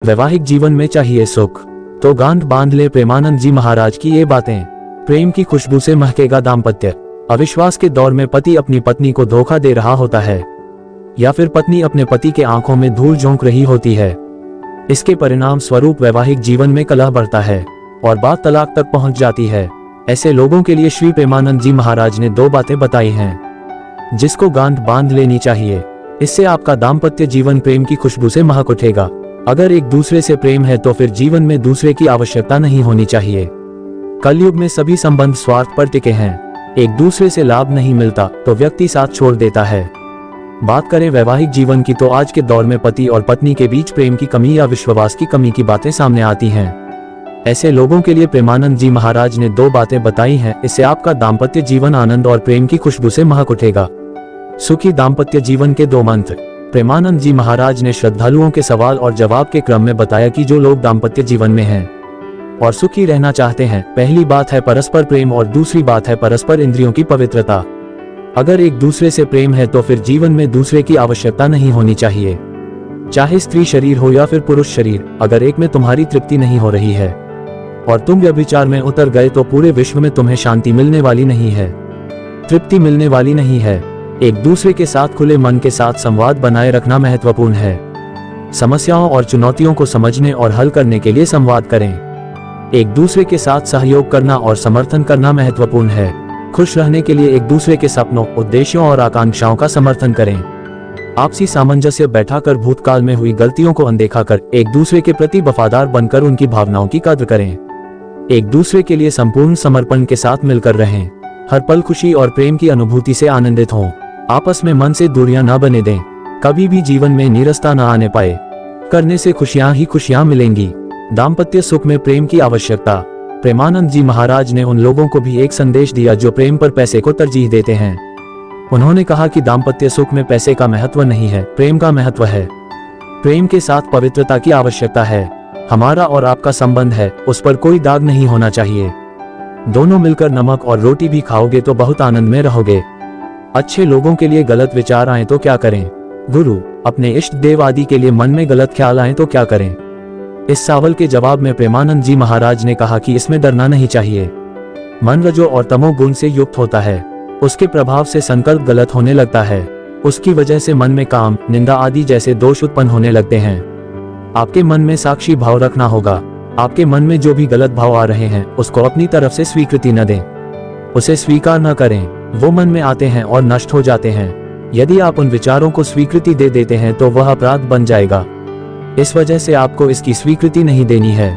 वैवाहिक जीवन में चाहिए सुख तो गांठ बांध ले प्रेमानंद जी महाराज की ये बातें। प्रेम की खुशबू से महकेगा दाम्पत्य। अविश्वास के दौर में पति अपनी पत्नी को धोखा दे रहा होता है या फिर पत्नी अपने पति के आंखों में धूल झोंक रही होती है। इसके परिणाम स्वरूप वैवाहिक जीवन में कलह बढ़ता है और बात तलाक तक पहुंच जाती है। ऐसे लोगों के लिए श्री प्रेमानंद जी महाराज ने 2 बातें बताई हैं जिसको गांठ बांध लेनी चाहिए। इससे आपका दाम्पत्य जीवन प्रेम की खुशबू से महक उठेगा। अगर एक दूसरे से प्रेम है तो फिर जीवन में दूसरे की आवश्यकता नहीं होनी चाहिए। कलयुग में सभी संबंध स्वार्थ पर टिके हैं। एक दूसरे से लाभ नहीं मिलता तो व्यक्ति साथ छोड़ देता है। बात करें वैवाहिक जीवन की तो आज के दौर में पति और पत्नी के बीच प्रेम की कमी या विश्वास की कमी की बातें सामने आती हैं। ऐसे लोगों के लिए प्रेमानंद जी महाराज ने 2 बातें बताई हैं। इससे आपका दाम्पत्य जीवन आनंद और प्रेम की खुशबू से महक उठेगा। सुखी दाम्पत्य जीवन के 2 मंत्र। प्रेमानंद जी महाराज ने श्रद्धालुओं के सवाल और जवाब के क्रम में बताया कि जो लोग दाम्पत्य जीवन में हैं और सुखी रहना चाहते हैं, पहली बात है परस्पर प्रेम और दूसरी बात है परस्पर इंद्रियों की पवित्रता। अगर एक दूसरे से प्रेम है तो फिर जीवन में दूसरे की आवश्यकता नहीं होनी चाहिए, चाहे स्त्री शरीर हो या फिर पुरुष शरीर। अगर एक में तुम्हारी तृप्ति नहीं हो रही है और तुम व्यभिचार में उतर गए तो पूरे विश्व में तुम्हें शांति मिलने वाली नहीं है, तृप्ति मिलने वाली नहीं है। एक दूसरे के साथ खुले मन के साथ संवाद बनाए रखना महत्वपूर्ण है। समस्याओं और चुनौतियों को समझने और हल करने के लिए संवाद करें। एक दूसरे के साथ सहयोग करना और समर्थन करना महत्वपूर्ण है। खुश रहने के लिए एक दूसरे के सपनों, उद्देश्यों और आकांक्षाओं का समर्थन करें। आपसी सामंजस्य बैठाकर भूतकाल में हुई गलतियों को अनदेखा कर एक दूसरे के प्रति वफादार बनकर उनकी भावनाओं की कद्र करें। एक दूसरे के लिए संपूर्ण समर्पण के साथ मिलकर रहें। हर पल खुशी और प्रेम की अनुभूति से आनंदित हों। आपस में मन से दूरियां न बने दें। कभी भी जीवन में नीरसता न आने पाए। करने से खुशियां ही खुशियां मिलेंगी। दाम्पत्य सुख में प्रेम की आवश्यकता। प्रेमानंद जी महाराज ने उन लोगों को भी एक संदेश दिया जो प्रेम पर पैसे को तरजीह देते हैं। उन्होंने कहा कि दाम्पत्य सुख में पैसे का महत्व नहीं है, प्रेम का महत्व है। प्रेम के साथ पवित्रता की आवश्यकता है। हमारा और आपका संबंध है, उस पर कोई दाग नहीं होना चाहिए। दोनों मिलकर नमक और रोटी भी खाओगे तो बहुत आनंद में रहोगे। अच्छे लोगों के लिए गलत विचार आए तो क्या करें? गुरु, अपने इष्ट देव आदि के लिए मन में गलत ख्याल आए तो क्या करें? इस सवाल के जवाब में प्रेमानंद जी महाराज ने कहा कि इसमें डरना नहीं चाहिए। मन रजो और तमो गुण से युक्त होता है। उसके प्रभाव से संकल्प गलत होने लगता है। उसकी वजह से मन में काम, निंदा आदि जैसे दोष उत्पन्न होने लगते हैं। आपके मन में साक्षी भाव रखना होगा। आपके मन में जो भी गलत भाव आ रहे हैं उसको अपनी तरफ से स्वीकृति न दें, उसे स्वीकार न करें। वो मन में आते हैं और नष्ट हो जाते हैं। यदि आप उन विचारों को स्वीकृति दे देते हैं तो वह अपराध बन जाएगा। इस वजह से आपको इसकी स्वीकृति नहीं देनी है।